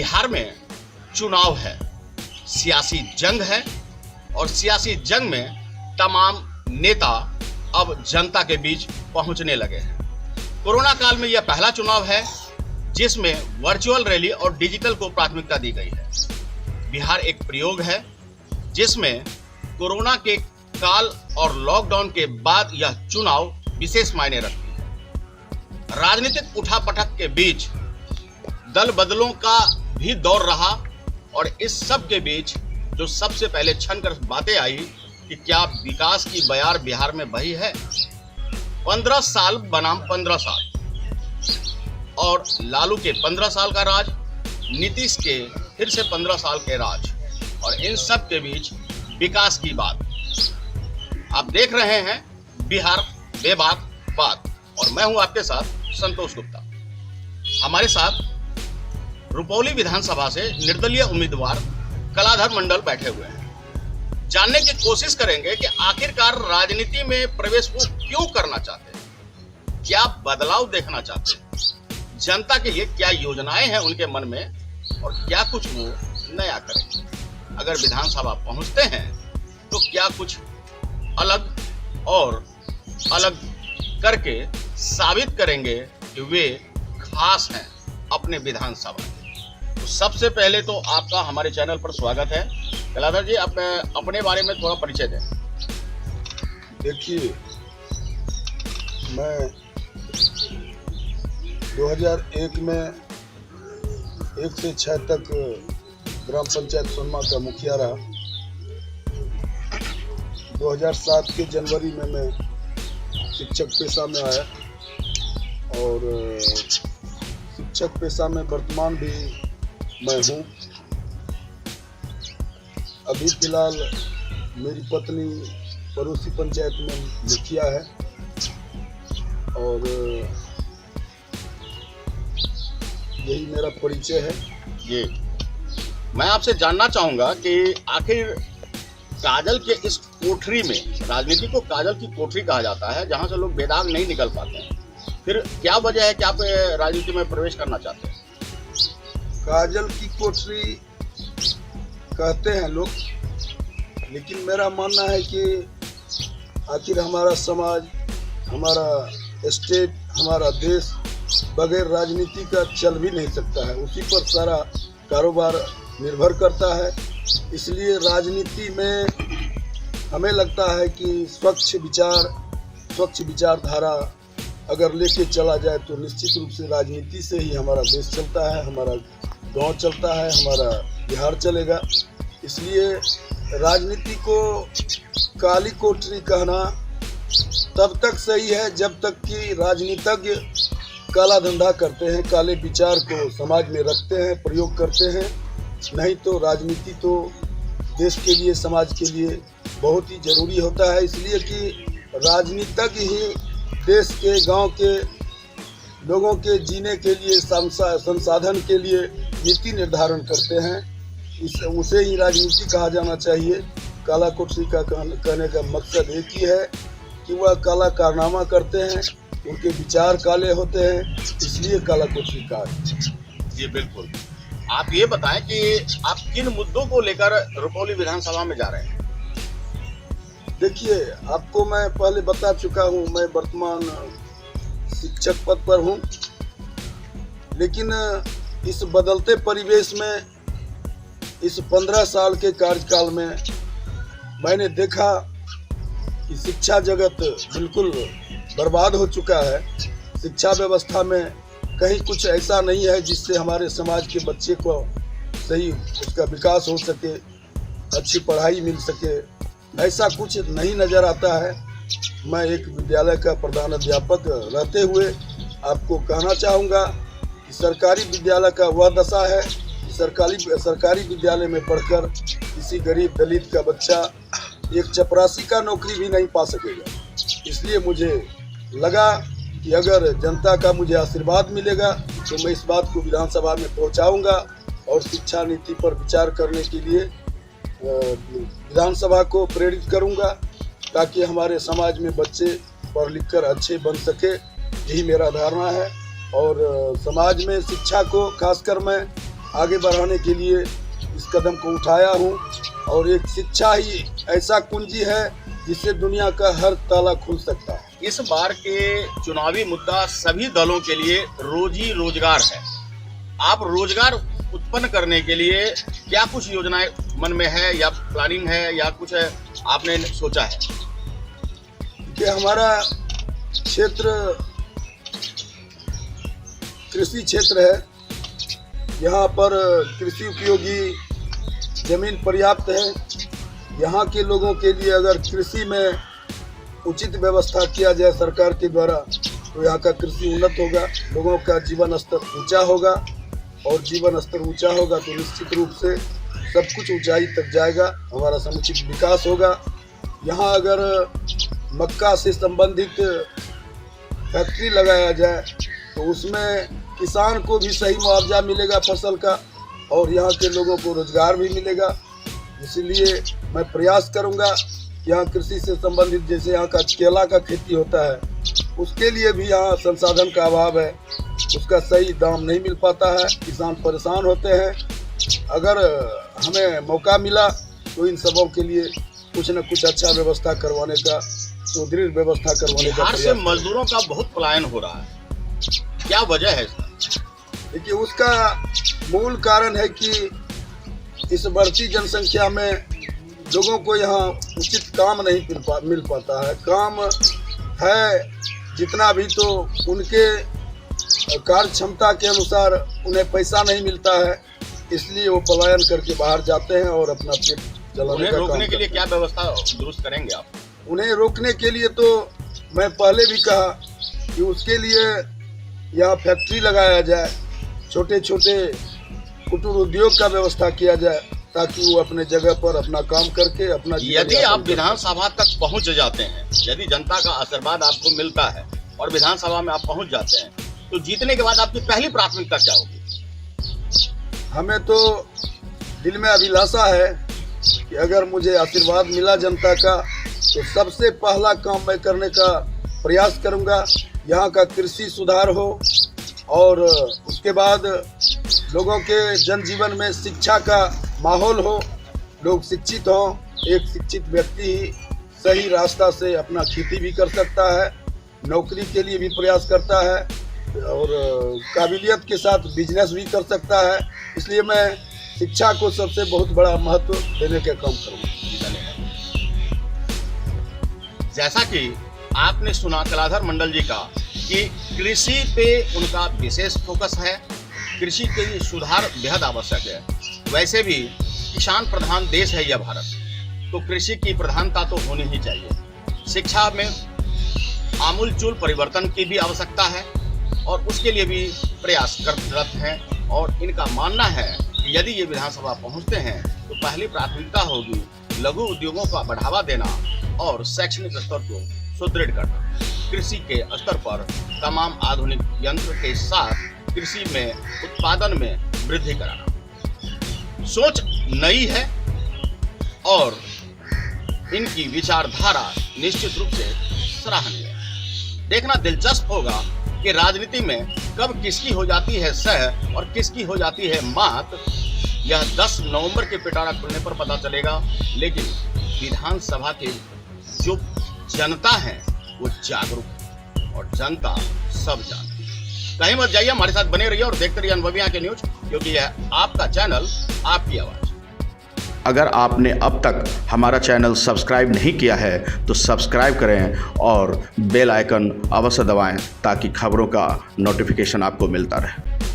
बिहार में चुनाव है, सियासी जंग है और सियासी जंग में तमाम नेता अब जनता के बीच पहुंचने लगे हैं। कोरोना काल में यह पहला चुनाव है जिसमें वर्चुअल रैली और डिजिटल को प्राथमिकता दी गई है। बिहार एक प्रयोग है जिसमें कोरोना के काल और लॉकडाउन के बाद यह चुनाव विशेष मायने रखती है। राजनीतिक उठापटक के बीच दल बदलों का भी दौर रहा और इस सब के बीच जो सबसे पहले छन कर बातें आई कि क्या विकास की बयार बिहार में बही है। 15 साल बनाम 15 साल और लालू के 15 साल का राज, नीतीश के फिर से 15 साल के राज और इन सब के बीच विकास की बात। आप देख रहे हैं बिहार बेबाक बात और मैं हूं आपके साथ संतोष गुप्ता। हमारे साथ रुपौली विधानसभा से निर्दलीय उम्मीदवार कलाधर मंडल बैठे हुए हैं। जानने की कोशिश करेंगे कि आखिरकार राजनीति में प्रवेश वो क्यों करना चाहते हैं, क्या बदलाव देखना चाहते हैं, जनता के लिए क्या योजनाएं हैं उनके मन में और क्या कुछ वो नया करेंगे। अगर विधानसभा पहुंचते हैं तो क्या कुछ अलग और अलग करके साबित करेंगे कि वे खास हैं अपने विधानसभा में। तो सबसे पहले तो आपका हमारे चैनल पर स्वागत है। कलाधर जी, आप अपने बारे में थोड़ा परिचय दें। देखिए, मैं 2001 में 1 से 6 तक ग्राम पंचायत सोनमा का मुखिया रहा। 2007 के जनवरी में मैं शिक्षक पेशा में आया और शिक्षक पेशा में वर्तमान भी मैं हूँ। अभी फिलहाल मेरी पत्नी पड़ोसी पंचायत में मुखिया है और यही मेरा परिचय है। ये मैं आपसे जानना चाहूँगा कि आखिर काजल के इस कोठरी में, राजनीति को काजल की कोठरी कहा जाता है जहाँ से लोग बेदाग नहीं निकल पाते हैं, फिर क्या वजह है कि आप राजनीति में प्रवेश करना चाहते हैं? काजल की कोठरी कहते हैं लोग, लेकिन मेरा मानना है कि आखिर हमारा समाज, हमारा स्टेट, हमारा देश बगैर राजनीति का चल भी नहीं सकता है। उसी पर सारा कारोबार निर्भर करता है। इसलिए राजनीति में हमें लगता है कि स्वच्छ विचारधारा अगर लेके चला जाए तो निश्चित रूप से राजनीति से ही हमारा देश चलता है, हमारा गांव चलता है, हमारा बिहार चलेगा। इसलिए राजनीति को काली कोठरी कहना तब तक सही है जब तक कि राजनीतिज्ञ काला धंधा करते हैं, काले विचार को समाज में रखते हैं, प्रयोग करते हैं। नहीं तो राजनीति तो देश के लिए, समाज के लिए बहुत ही जरूरी होता है। इसलिए कि राजनीतिज्ञ ही देश के, गांव के लोगों के जीने के लिए, संसाधन के लिए नीति निर्धारण करते हैं। उसे ही राजनीति कहा जाना चाहिए। काला कोठरी का कहने का मकसद एक ही है कि वह काला कारनामा करते हैं, उनके विचार काले होते हैं, इसलिए काला कोठरी कहा। जी बिल्कुल। आप ये बताएं कि आप किन मुद्दों को लेकर रुपौली विधानसभा में जा रहे हैं? देखिए, आपको मैं पहले बता चुका हूँ, मैं वर्तमान शिक्षक पद पर हूँ, लेकिन इस बदलते परिवेश में, इस 15 साल के कार्यकाल में मैंने देखा कि शिक्षा जगत बिल्कुल बर्बाद हो चुका है। शिक्षा व्यवस्था में कहीं कुछ ऐसा नहीं है जिससे हमारे समाज के बच्चे को सही उसका विकास हो सके, अच्छी पढ़ाई मिल सके, ऐसा कुछ नहीं नज़र आता है। मैं एक विद्यालय का प्रधानाध्यापक रहते हुए आपको कहना चाहूँगा कि सरकारी विद्यालय का वह दशा है कि सरकारी विद्यालय में पढ़कर किसी गरीब दलित का बच्चा एक चपरासी का नौकरी भी नहीं पा सकेगा। इसलिए मुझे लगा कि अगर जनता का मुझे आशीर्वाद मिलेगा तो मैं इस बात को विधानसभा में पहुंचाऊंगा और शिक्षा नीति पर विचार करने के लिए विधानसभा को प्रेरित करूंगा ताकि हमारे समाज में बच्चे पढ़ लिख कर अच्छे बन सके। यही मेरा धारणा है और समाज में शिक्षा को खासकर मैं आगे बढ़ाने के लिए इस कदम को उठाया हूँ। और एक शिक्षा ही ऐसा कुंजी है जिससे दुनिया का हर ताला खुल सकता है। इस बार के चुनावी मुद्दा सभी दलों के लिए रोजी रोजगार है। आप रोजगार उत्पन्न करने के लिए क्या कुछ योजनाएं मन में है या प्लानिंग है या कुछ आपने सोचा है? कि हमारा क्षेत्र कृषि क्षेत्र है, यहाँ पर कृषि उपयोगी जमीन पर्याप्त है। यहाँ के लोगों के लिए अगर कृषि में उचित व्यवस्था किया जाए सरकार के द्वारा तो यहाँ का कृषि उन्नत होगा, लोगों का जीवन स्तर ऊंचा होगा, और जीवन स्तर ऊंचा होगा तो निश्चित रूप से सब कुछ ऊंचाई तक जाएगा, हमारा समुचित विकास होगा। यहाँ अगर मक्का से संबंधित फैक्ट्री लगाया जाए तो उसमें किसान को भी सही मुआवजा मिलेगा फसल का, और यहाँ के लोगों को रोजगार भी मिलेगा। इसलिए मैं प्रयास करूँगा यहाँ कृषि से संबंधित, जैसे यहाँ का केला का खेती होता है उसके लिए भी यहाँ संसाधन का अभाव है, उसका सही दाम नहीं मिल पाता है, किसान परेशान होते हैं। अगर हमें मौका मिला तो इन सबों के लिए कुछ न कुछ अच्छा व्यवस्था करवाने का, सुदृढ़ व्यवस्था करवाने का बिहार से मजदूरों का बहुत पलायन हो रहा है, क्या वजह है इसका? देखिए, उसका मूल कारण है कि इस बढ़ती जनसंख्या में लोगों को यहाँ उचित काम नहीं मिल पाता है। काम है जितना भी तो उनके कार्य क्षमता के अनुसार उन्हें पैसा नहीं मिलता है, इसलिए वो पलायन करके बाहर जाते हैं और अपना पेट चलाने का काम। रोकने के लिए क्या व्यवस्था दुरुस्त करेंगे आप? उन्हें रोकने के लिए तो मैं पहले भी कहा कि उसके लिए यहाँ फैक्ट्री लगाया जाए, छोटे छोटे कुटीर उद्योग का व्यवस्था किया जाए ताकि वो अपने जगह पर अपना काम करके अपना। यदि आप विधानसभा तक पहुंच जाते हैं, यदि जनता का आशीर्वाद आपको मिलता है और विधानसभा में आप पहुंच जाते हैं तो जीतने के बाद आपकी पहली प्राथमिकता क्या होगी? हमें तो दिल में अभिलाषा है कि अगर मुझे आशीर्वाद मिला जनता का तो सबसे पहला काम मैं करने का प्रयास करूंगा, यहाँ का कृषि सुधार हो और उसके बाद लोगों के जनजीवन में शिक्षा का माहौल हो, लोग शिक्षित हों। एक शिक्षित व्यक्ति ही सही रास्ता से अपना खेती भी कर सकता है, नौकरी के लिए भी प्रयास करता है और काबिलियत के साथ बिजनेस भी कर सकता है। इसलिए मैं शिक्षा को सबसे बहुत बड़ा महत्व देने का काम करूँगा। जैसा कि आपने सुना कलाधर मंडल जी का कि कृषि पे उनका विशेष फोकस है, कृषि के सुधार बेहद आवश्यक है। वैसे भी किसान प्रधान देश है यह भारत, तो कृषि की प्रधानता तो होनी ही चाहिए। शिक्षा में आमूलचूल परिवर्तन की भी आवश्यकता है और उसके लिए भी प्रयास करत हैं। और इनका मानना है कि यदि ये विधानसभा पहुंचते हैं तो पहली प्राथमिकता होगी लघु उद्योगों का बढ़ावा देना और शैक्षणिक स्तर को सुदृढ़ करना, कृषि के स्तर पर तमाम आधुनिक यंत्र के साथ कृषि में उत्पादन में वृद्धि कराना। सोच नई है और इनकी विचारधारा निश्चित रूप से सराहनीय है। देखना दिलचस्प होगा कि राजनीति में कब किसकी हो जाती है सह और किसकी हो जाती है मात, यह 10 नवंबर के पिटारा खुलने पर पता चलेगा। लेकिन विधानसभा के जो जनता है वो जागरूक है और जनता सब जानती है। कहीं मत जाइए, हमारे साथ बने रहिए और देखते रहिए अनुभवी आंखें न्यूज, क्योंकि यह आपका चैनल, आपकी आवाज। अगर आपने अब तक हमारा चैनल सब्सक्राइब नहीं किया है तो सब्सक्राइब करें और बेल आइकन अवश्य दबाएं ताकि खबरों का नोटिफिकेशन आपको मिलता रहे।